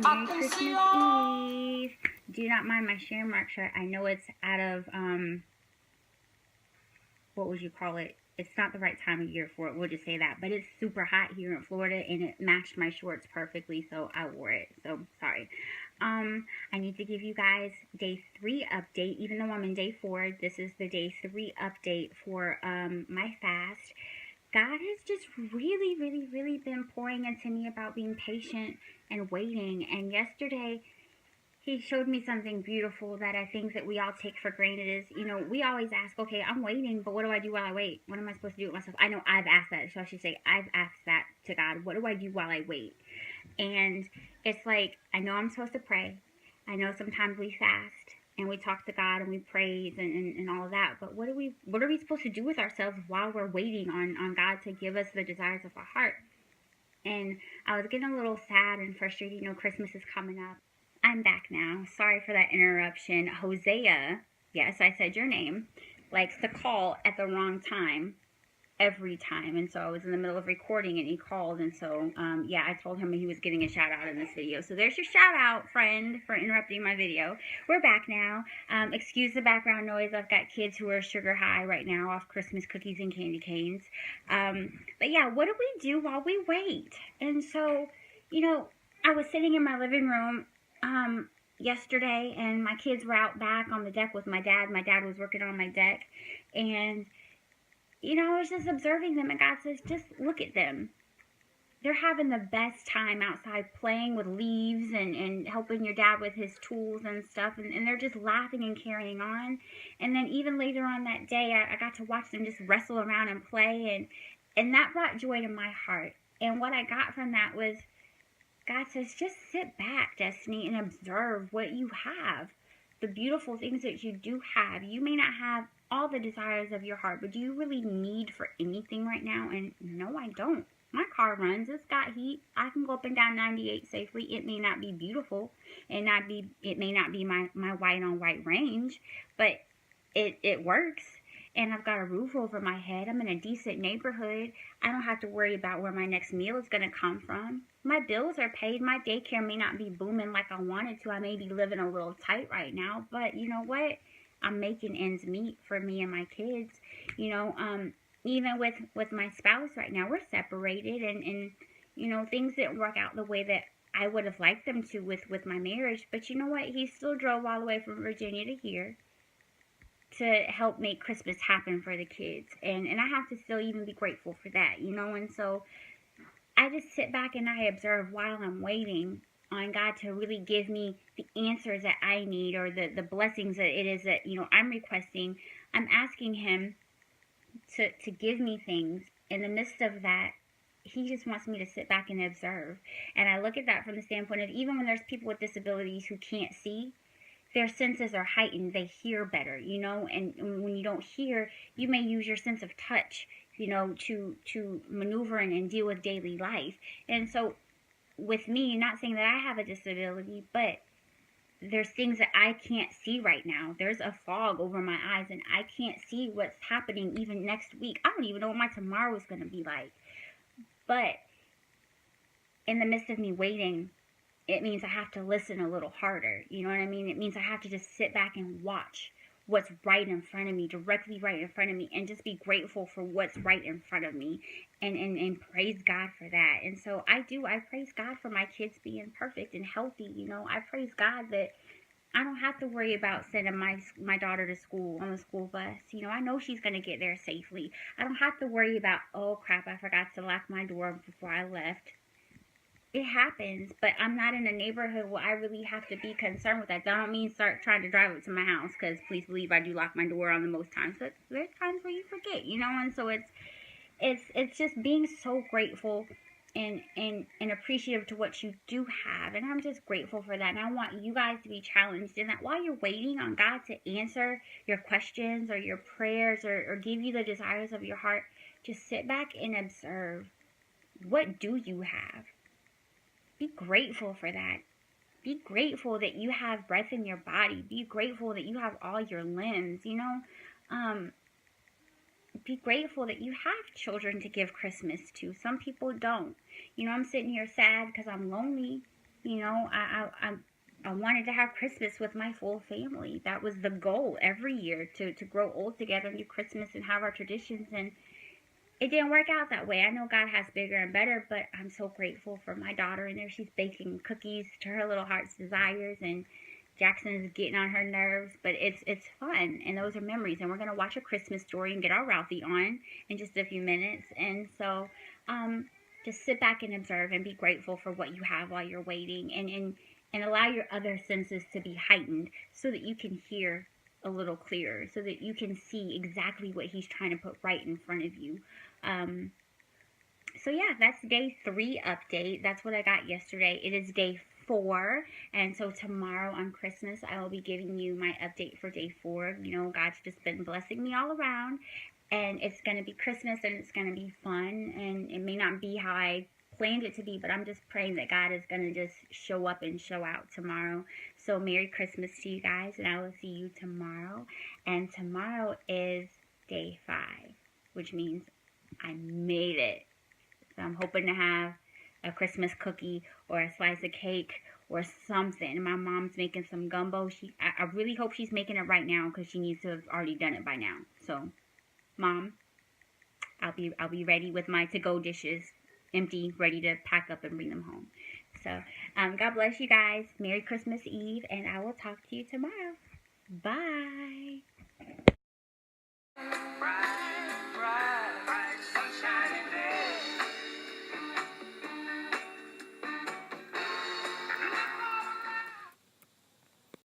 Merry Christmas Eve. Do not mind my share mark shirt. I know it's out of, what would you call it? It's not the right time of year for it. We'll just say that. But it's super hot here in Florida, and it matched my shorts perfectly, so I wore it. So, sorry. I need to give you guys day 3 update. Even though I'm in day 4, this is the day 3 update for my fast. God has just really been pouring into me about being patient and waiting. And yesterday, he showed me something beautiful that I think that we all take for granted is, we always ask, okay, I'm waiting, but what do I do while I wait? What am I supposed to do with myself? I know I've asked that, so I should say I've asked that to God. What do I do while I wait? And it's like, I know I'm supposed to pray. I know sometimes we fast and we talk to God and we praise and all of that. But what are we supposed to do with ourselves while we're waiting on God to give us the desires of our heart? And I was getting a little sad and frustrated. Christmas is coming up. I'm back now. Sorry for that interruption. Hosea, yes, I said your name, likes to call at the wrong time every time. And so I was in the middle of recording and he called. And so, I told him he was getting a shout out in this video. So there's your shout out, friend, for interrupting my video. We're back now. Excuse the background noise. I've got kids who are sugar high right now off Christmas cookies and candy canes. But yeah, what do we do while we wait? And so, I was sitting in my living room yesterday, and my kids were out back on the deck with my dad. My dad was working on my deck, and I was just observing them, and God says, just look at them. They're having the best time outside playing with leaves and helping your dad with his tools and stuff, and they're just laughing and carrying on. And then even later on that day, I got to watch them just wrestle around and play, and that brought joy to my heart. And what I got from that was, God says, just sit back, Destiny, and observe what you have. The beautiful things that you do have. You may not have all the desires of your heart, but do you really need for anything right now? And no, I don't. My car runs. It's got heat. I can go up and down 98 safely. It may not be beautiful. It may not be my white on white range, but it works. And I've got a roof over my head. I'm in a decent neighborhood. I don't have to worry about where my next meal is going to come from. My bills are paid. My daycare may not be booming like I wanted to. I may be living a little tight right now. But you know what? I'm making ends meet for me and my kids. Even with my spouse right now, we're separated. And things didn't work out the way that I would have liked them to with my marriage. But you know what? He still drove all the way from Virginia to here to help make Christmas happen for the kids. And I have to still even be grateful for that, And so I just sit back and I observe while I'm waiting on God to really give me the answers that I need, or the blessings that it is that, I'm requesting. I'm asking him to give me things. In the midst of that, he just wants me to sit back and observe. And I look at that from the standpoint of, even when there's people with disabilities who can't see, their senses are heightened. They hear better, and when you don't hear, you may use your sense of touch, to maneuver and deal with daily life. And so with me, not saying that I have a disability, but there's things that I can't see right now. There's a fog over my eyes, and I can't see what's happening even next week. I don't even know what my tomorrow is going to be like. But in the midst of me waiting, it means I have to listen a little harder. You know what I mean? It means I have to just sit back and watch what's right in front of me, directly right in front of me, and just be grateful for what's right in front of me, and praise God for that. And so I praise God for my kids being perfect and healthy. I praise God that I don't have to worry about sending my daughter to school on the school bus. I know she's going to get there safely. I don't have to worry about, oh crap, I forgot to lock my door before I left. It happens, but I'm not in a neighborhood where I really have to be concerned with that. That don't mean start trying to drive up to my house, because please believe I do lock my door on the most times. But there's times where you forget, and so it's just being so grateful and appreciative to what you do have. And I'm just grateful for that. And I want you guys to be challenged in that while you're waiting on God to answer your questions or your prayers, or give you the desires of your heart, just sit back and observe. What do you have? Be grateful for that. Be grateful that you have breath in your body. Be grateful that you have all your limbs, Be grateful that you have children to give Christmas to. Some people don't. I'm sitting here sad because I'm lonely. You know, I wanted to have Christmas with my full family. That was the goal every year, to grow old together and do Christmas and have our traditions. And it didn't work out that way. I know God has bigger and better, but I'm so grateful for my daughter in there. She's baking cookies to her little heart's desires, and Jackson is getting on her nerves, but it's fun, and those are memories. And we're gonna watch A Christmas Story and get our Ralphie on in just a few minutes. And so, just sit back and observe and be grateful for what you have while you're waiting, and allow your other senses to be heightened so that you can hear a little clearer, so that you can see exactly what he's trying to put right in front of you. So yeah, that's day 3 update. That's what I got yesterday. It is day 4, and so tomorrow on Christmas I will be giving you my update for day 4. You know, God's just been blessing me all around, and it's going to be Christmas, and it's going to be fun, and it may not be how I planned it to be, but I'm just praying that God is going to just show up and show out tomorrow. So Merry Christmas to you guys, and I will see you tomorrow. And tomorrow is day 5, which means I made it. So I'm hoping to have a Christmas cookie or a slice of cake or something. My mom's making some gumbo. I really hope she's making it right now, because she needs to have already done it by now. So, Mom, I'll be ready with my to-go dishes, empty, ready to pack up and bring them home. So, God bless you guys. Merry Christmas Eve, and I will talk to you tomorrow. Bye.